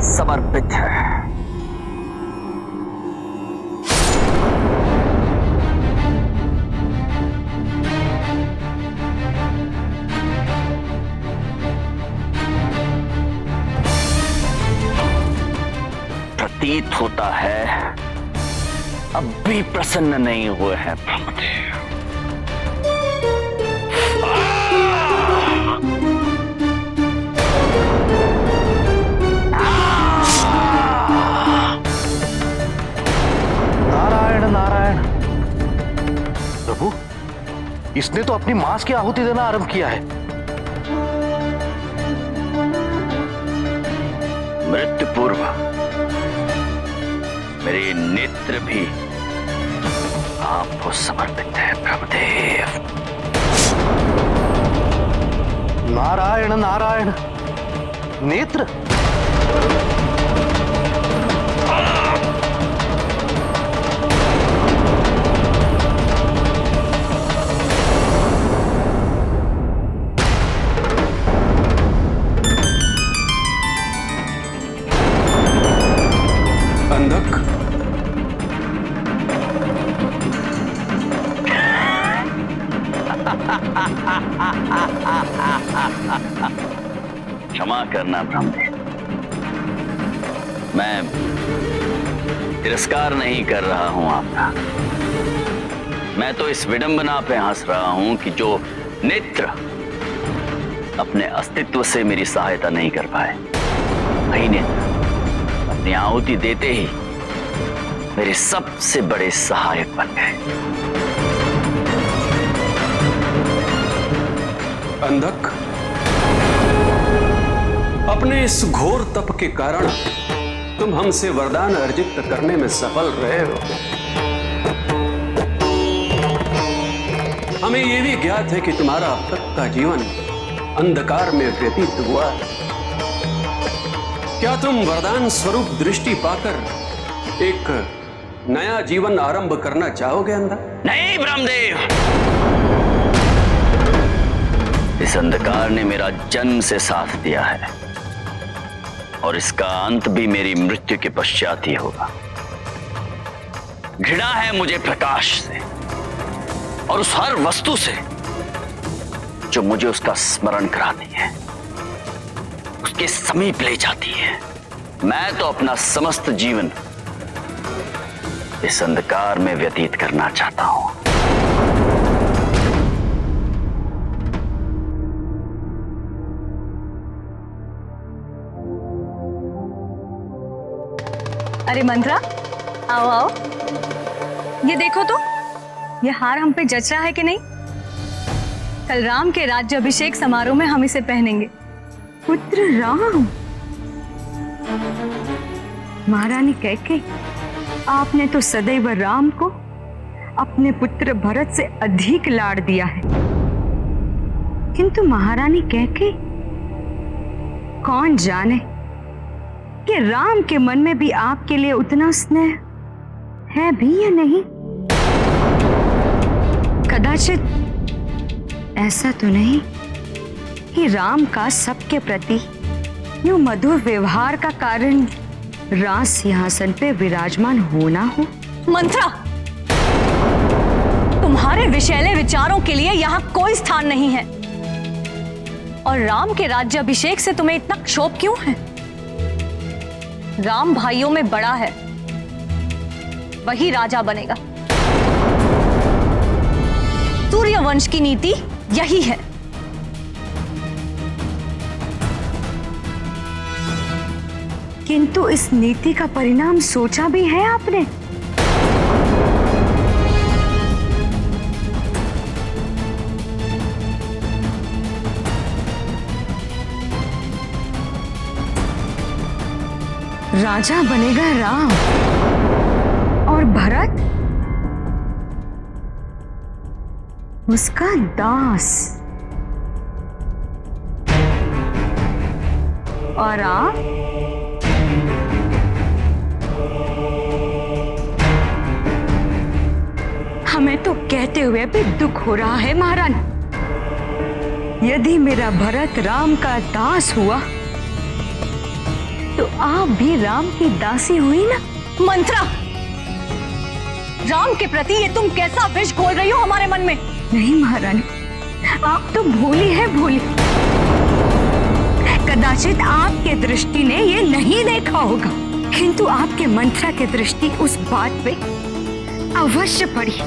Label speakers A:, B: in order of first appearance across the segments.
A: समर्पित है। प्रतीत होता है अब भी प्रसन्न नहीं हुए हैं ब्रह्मदेव।
B: नारायण नारायण। प्रभु, इसने तो अपनी मांस की आहुति देना आरंभ किया है।
A: मृत्यु पूर्व मेरे नेत्र भी आपको समर्पित है ब्रह्मदेव।
B: नारायण नारायण। नेत्र?
C: अंधक,
A: क्षमा करना ब्रह्मदेव, मैं तिरस्कार नहीं कर रहा हूं आपका। मैं तो इस विडंबना पे हंस रहा हूं कि जो नेत्र अपने अस्तित्व से मेरी सहायता नहीं कर पाए, वही नेत्र अपनी आहुति देते ही मेरे सबसे बड़े सहायक बन गए।
C: अंधक, अपने इस घोर तप के कारण तुम हमसे वरदान अर्जित करने में सफल रहे हो। हमें यह भी ज्ञात है कि तुम्हारा अब तक का जीवन अंधकार में व्यतीत हुआ है। क्या तुम वरदान स्वरूप दृष्टि पाकर एक नया जीवन आरंभ करना चाहोगे अंधक?
A: नहीं ब्रह्मदेव, इस अंधकार ने मेरा जन्म से साथ दिया है और इसका अंत भी मेरी मृत्यु के पश्चात ही होगा। घृणा है मुझे प्रकाश से और उस हर वस्तु से जो मुझे उसका स्मरण कराती है, उसके समीप ले जाती है। मैं तो अपना समस्त जीवन इस अंधकार में व्यतीत करना चाहता हूं।
D: अरे मंत्रा, आओ आओ, ये देखो तो, ये हार हम पे जच रहा है कि नहीं? कल राम के राज्याभिषेक समारोह में हम इसे पहनेंगे। पुत्र राम, महारानी कैकेयी, आपने तो सदैव राम को अपने पुत्र भरत से अधिक लाड़ दिया है, किंतु महारानी कैकेयी, कौन जाने कि राम के मन में भी आपके लिए उतना स्नेह है भी या नहीं। कदाचित ऐसा तो नहीं कि राम का सबके प्रति यूं मधुर व्यवहार का कारण राज सिंहासन पे विराजमान होना हो। मंत्रा, तुम्हारे विषैले विचारों के लिए यहाँ कोई स्थान नहीं है। और राम के राज्याभिषेक से तुम्हें इतना क्षोभ क्यों है? राम भाइयों में बड़ा है, वही राजा बनेगा। सूर्यवंश की नीति यही है। किंतु इस नीति का परिणाम सोचा भी है आपने? राजा बनेगा राम और भरत उसका दास, और आप हमें तो कहते हुए भी दुख हो रहा है महारानी। यदि मेरा भरत राम का दास हुआ तो आप भी राम की दासी हुई ना।
E: मंत्रा, राम के प्रति ये तुम कैसा विष घोल रही हो हमारे मन में?
D: नहीं महारानी, आप तो भोली है, भोली। कदाचित आपके दृष्टि ने ये नहीं देखा होगा, किंतु आपके मंत्रा की दृष्टि उस बात पे अवश्य पड़ी।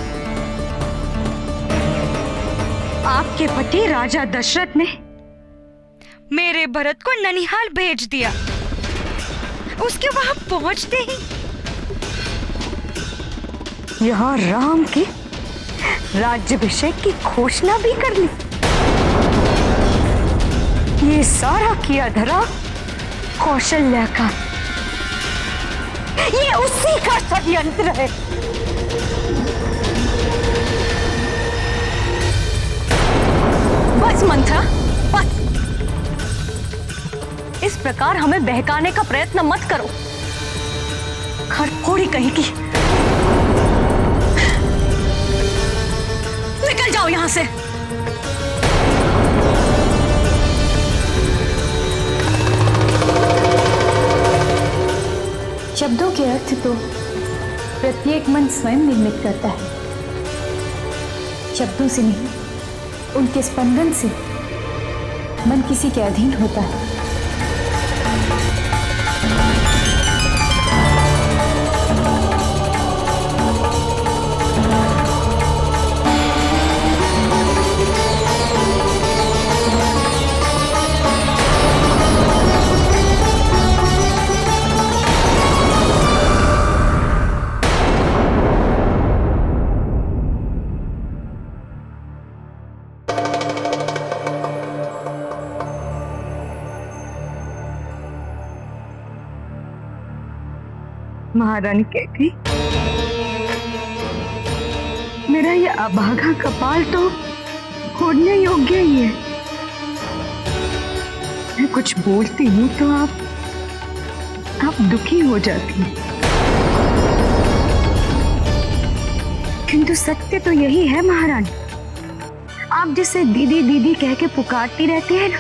D: आपके पति राजा दशरथ ने मेरे भरत को ननिहाल भेज दिया। उसके वहां पहुंचते ही यहाँ राम के राज्याभिषेक की घोषणा भी कर ली। ये सारा किया धरा कौशल्या का, ये उसी का षड्यंत्र है।
E: बस मंत्रा, बस। इस प्रकार हमें बहकाने का प्रयत्न मत करो। खरखोड़ी कहीं की, निकल जाओ यहां से।
F: शब्दों के अर्थ तो प्रत्येक मन स्वयं निर्मित करता है। शब्दों से नहीं, उनके स्पंदन से मन किसी के अधीन होता है।
D: महारानी कैकेयी, मेरा ये अभागा कपाल तो फोड़ने योग्य ही है। मैं कुछ बोलती हूँ तो आप दुखी हो जाती हैं, किंतु सत्य तो यही है महारानी। आप जिसे दीदी दीदी कह के पुकारती रहती है ना,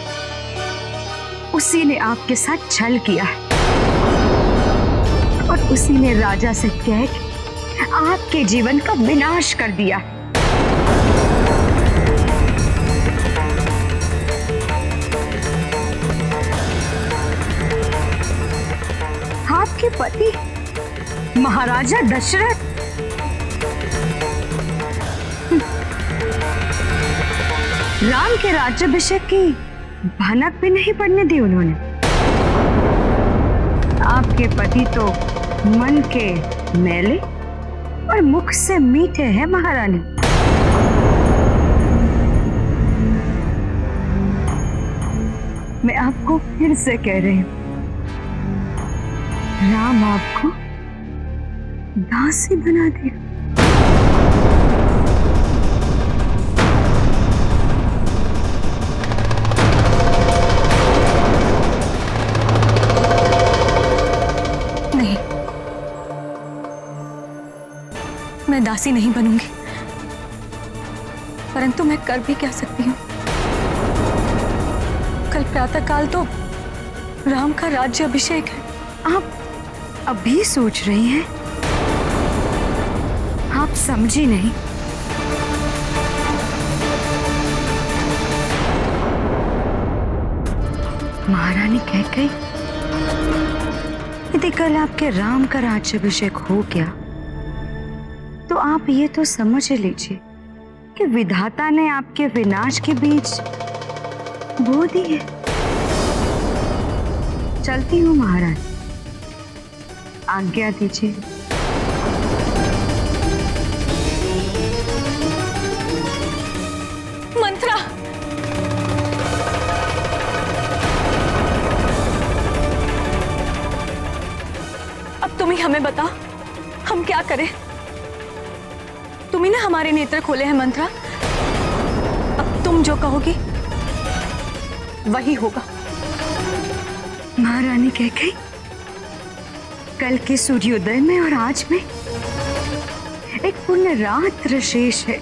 D: उसी ने आपके साथ छल किया है और उसी ने राजा से कह के आपके जीवन का विनाश कर दिया। आपके पति महाराजा दशरथ राम के राज्याभिषेक की भनक भी नहीं पड़ने दी उन्होंने। आपके पति तो मन के मैले और मुख से मीठे हैं महारानी। मैं आपको फिर से कह रही हूं, राम आपको दासी बना दिया।
E: मैं दासी नहीं बनूंगी, परंतु मैं कर भी क्या सकती हूँ। कल प्रातःकाल तो राम का राज्य अभिषेक है।
D: आप अभी सोच रही हैं? आप समझी नहीं। महारानी कैकेयी, यदि कल आपके राम का राज्याभिषेक हो गया तो आप ये तो समझ लीजिए कि विधाता ने आपके विनाश के बीज बो दिए। चलती हूँ महाराज, आज्ञा दीजिए।
E: मंत्रा, अब तुम ही हमें बता, हम क्या करें? तुम ही ना हमारे नेत्र खोले हैं मंत्रा। अब तुम जो कहोगी वही होगा।
D: महारानी कैकेयी, कल के सूर्योदय में और आज में एक पूर्ण रात्र शेष है।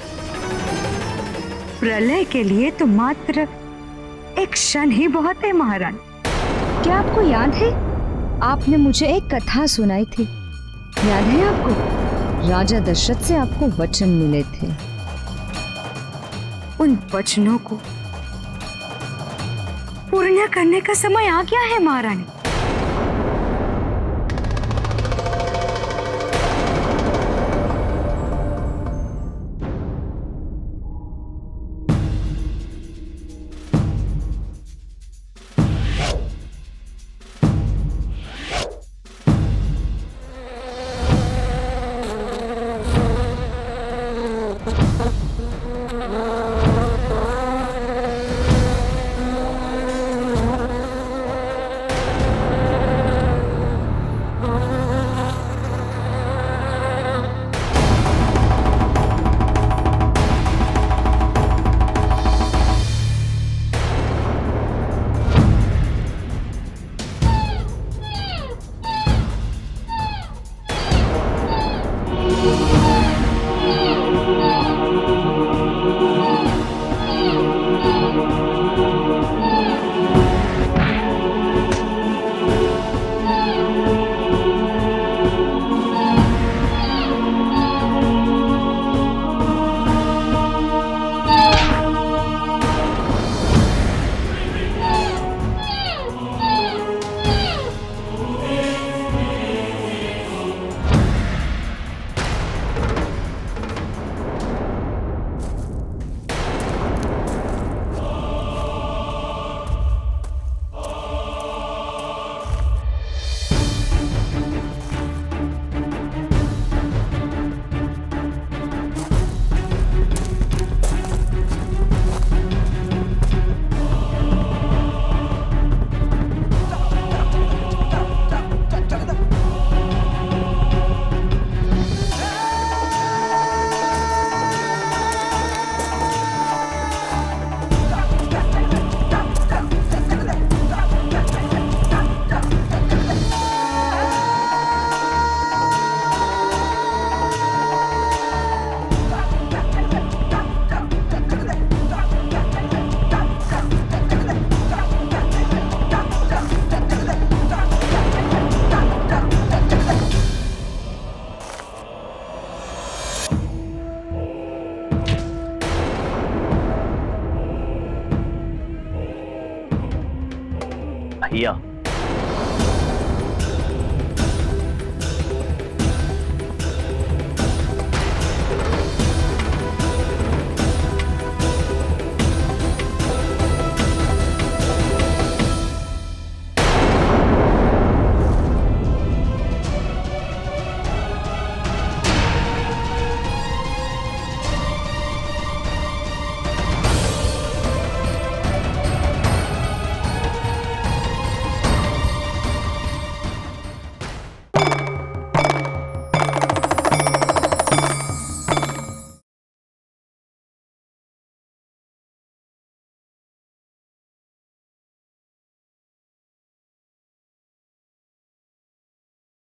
D: प्रलय के लिए तो मात्र एक क्षण ही बहुत है महारानी। क्या आपको याद है आपने मुझे एक कथा सुनाई थी, याद है आपको? राजा दशरथ से आपको वचन मिले थे। उन वचनों को पूर्ण करने का समय आ गया है महारानी।